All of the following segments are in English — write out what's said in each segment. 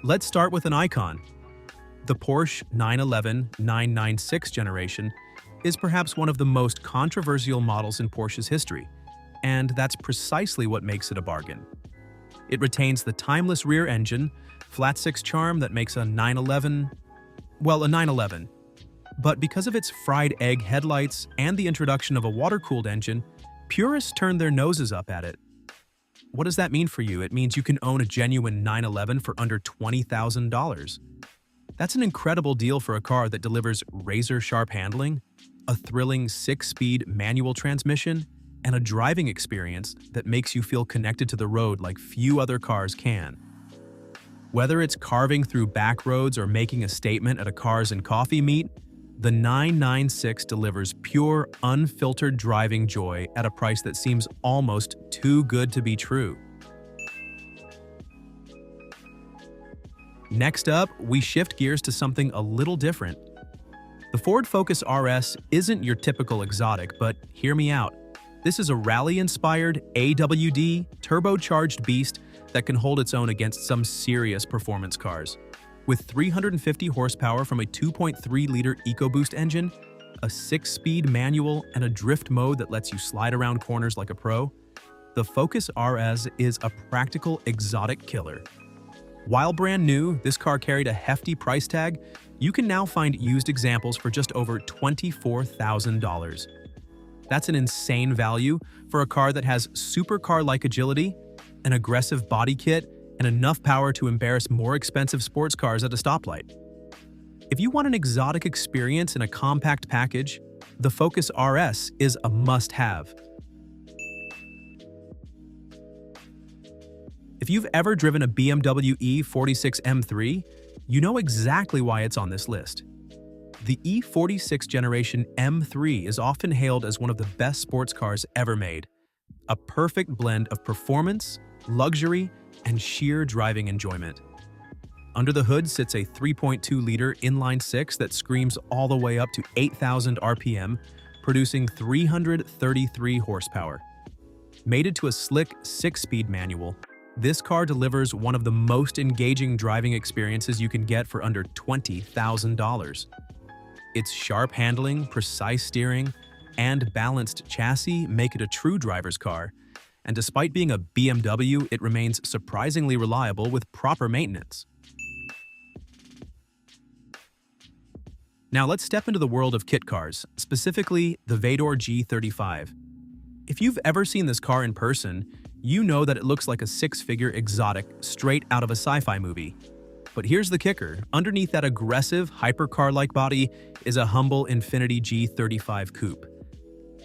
Let's start with an icon. The Porsche 911-996 generation is perhaps one of the most controversial models in Porsche's history, and that's precisely what makes it a bargain. It retains the timeless rear engine, flat-six charm that makes a 911, well, a 911. But because of its fried egg headlights and the introduction of a water-cooled engine, purists turn their noses up at it. What does that mean for you? It means you can own a genuine 911 for under $20,000. That's an incredible deal for a car that delivers razor-sharp handling, a thrilling 6-speed manual transmission, and a driving experience that makes you feel connected to the road like few other cars can. Whether it's carving through back roads or making a statement at a Cars and Coffee meet, the 996 delivers pure, unfiltered driving joy at a price that seems almost too good to be true. Next up, we shift gears to something a little different. The Ford Focus RS isn't your typical exotic, but hear me out. This is a rally-inspired AWD turbocharged beast that can hold its own against some serious performance cars. With 350 horsepower from a 2.3-liter EcoBoost engine, a 6-speed manual, and a drift mode that lets you slide around corners like a pro, the Focus RS is a practical exotic killer. While brand new, this car carried a hefty price tag. You can now find used examples for just over $24,000. That's an insane value for a car that has supercar-like agility, an aggressive body kit, and enough power to embarrass more expensive sports cars at a stoplight. If you want an exotic experience in a compact package, the Focus RS is a must-have. If you've ever driven a BMW E46 M3, you know exactly why it's on this list. The E46 generation M3 is often hailed as one of the best sports cars ever made. A perfect blend of performance, luxury, and sheer driving enjoyment. Under the hood sits a 3.2-liter inline-six that screams all the way up to 8,000 RPM, producing 333 horsepower. Mated to a slick 6-speed manual, this car delivers one of the most engaging driving experiences you can get for under $20,000. Its sharp handling, precise steering, and balanced chassis make it a true driver's car, and despite being a BMW, it remains surprisingly reliable with proper maintenance. Now let's step into the world of kit cars, specifically the Vador G35. If you've ever seen this car in person, you know that it looks like a six-figure exotic straight out of a sci-fi movie. But here's the kicker. Underneath that aggressive, hypercar-like body is a humble Infiniti G35 coupe.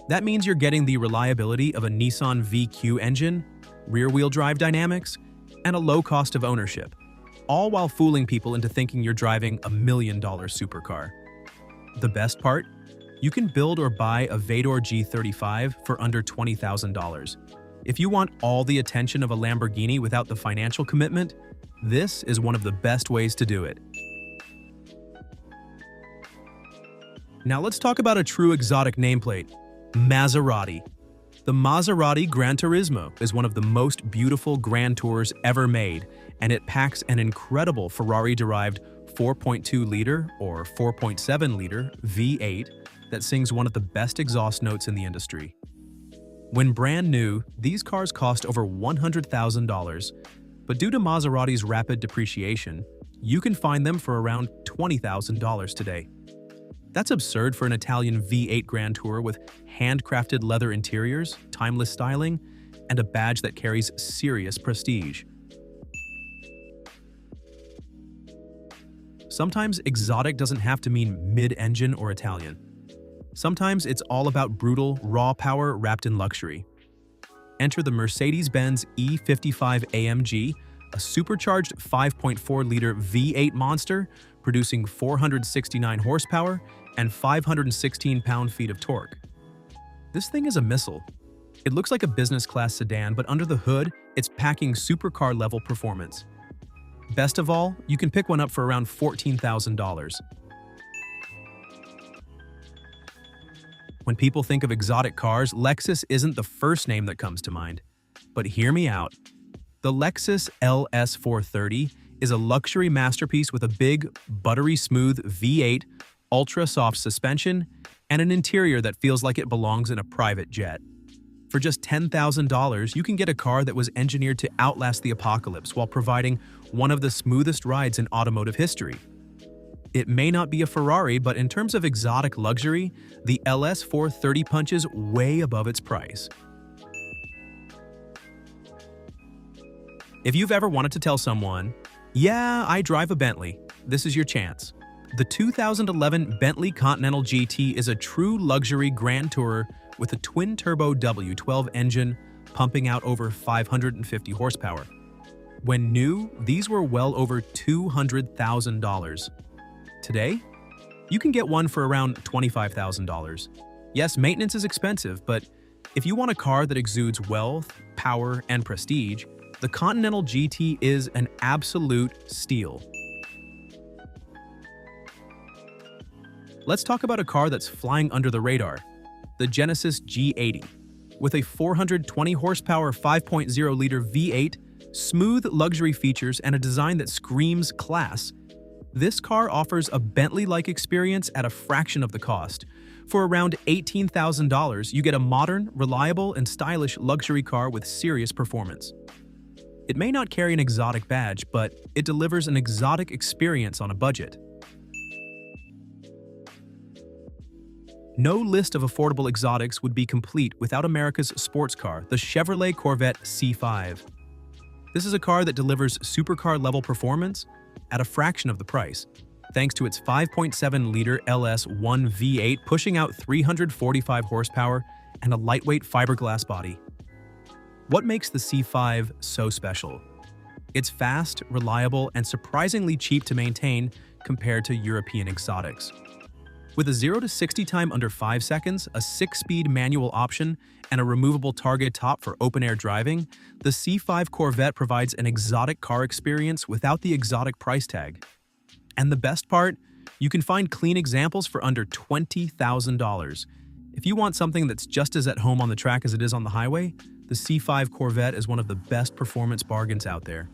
That means you're getting the reliability of a Nissan VQ engine, rear-wheel drive dynamics, and a low cost of ownership, all while fooling people into thinking you're driving a $1 million supercar. The best part? You can build or buy a Vador G35 for under $20,000. If you want all the attention of a Lamborghini without the financial commitment, this is one of the best ways to do it. Now let's talk about a true exotic nameplate, Maserati. The Maserati Gran Turismo is one of the most beautiful Grand Tours ever made, and it packs an incredible Ferrari-derived 4.2-liter or 4.7-liter V8 that sings one of the best exhaust notes in the industry. When brand new, these cars cost over $100,000, but due to Maserati's rapid depreciation, you can find them for around $20,000 today. That's absurd for an Italian V8 Grand Tour with handcrafted leather interiors, timeless styling, and a badge that carries serious prestige. Sometimes exotic doesn't have to mean mid-engine or Italian. Sometimes it's all about brutal, raw power wrapped in luxury. Enter the Mercedes-Benz E55 AMG, a supercharged 5.4-liter V8 monster producing 469 horsepower and 516 pound-feet of torque. This thing is a missile. It looks like a business-class sedan, but under the hood, it's packing supercar-level performance. Best of all, you can pick one up for around $14,000. When people think of exotic cars, Lexus isn't the first name that comes to mind. But hear me out. The Lexus LS430 is a luxury masterpiece with a big, buttery smooth V8, ultra-soft suspension, and an interior that feels like it belongs in a private jet. For just $10,000, you can get a car that was engineered to outlast the apocalypse while providing one of the smoothest rides in automotive history. It may not be a Ferrari, but in terms of exotic luxury, the LS430 punches way above its price. If you've ever wanted to tell someone, "Yeah, I drive a Bentley," this is your chance. The 2011 Bentley Continental GT is a true luxury grand tourer with a twin-turbo W12 engine pumping out over 550 horsepower. When new, these were well over $200,000. Today, you can get one for around $25,000. Yes, maintenance is expensive, but if you want a car that exudes wealth, power, and prestige, the Continental GT is an absolute steal. Let's talk about a car that's flying under the radar, the Genesis G80. With a 420 horsepower 5.0-liter V8, smooth luxury features, and a design that screams class, this car offers a Bentley-like experience at a fraction of the cost. For around $18,000, you get a modern, reliable, and stylish luxury car with serious performance. It may not carry an exotic badge, but it delivers an exotic experience on a budget. No list of affordable exotics would be complete without America's sports car, the Chevrolet Corvette C5. This is a car that delivers supercar-level performance at a fraction of the price, thanks to its 5.7-liter LS1 V8 pushing out 345 horsepower and a lightweight fiberglass body. What makes the C5 so special? It's fast, reliable, and surprisingly cheap to maintain compared to European exotics. With a 0 to 60 time under 5 seconds, a 6-speed manual option, and a removable target top for open-air driving, the C5 Corvette provides an exotic car experience without the exotic price tag. And the best part? You can find clean examples for under $20,000. If you want something that's just as at home on the track as it is on the highway, the C5 Corvette is one of the best performance bargains out there.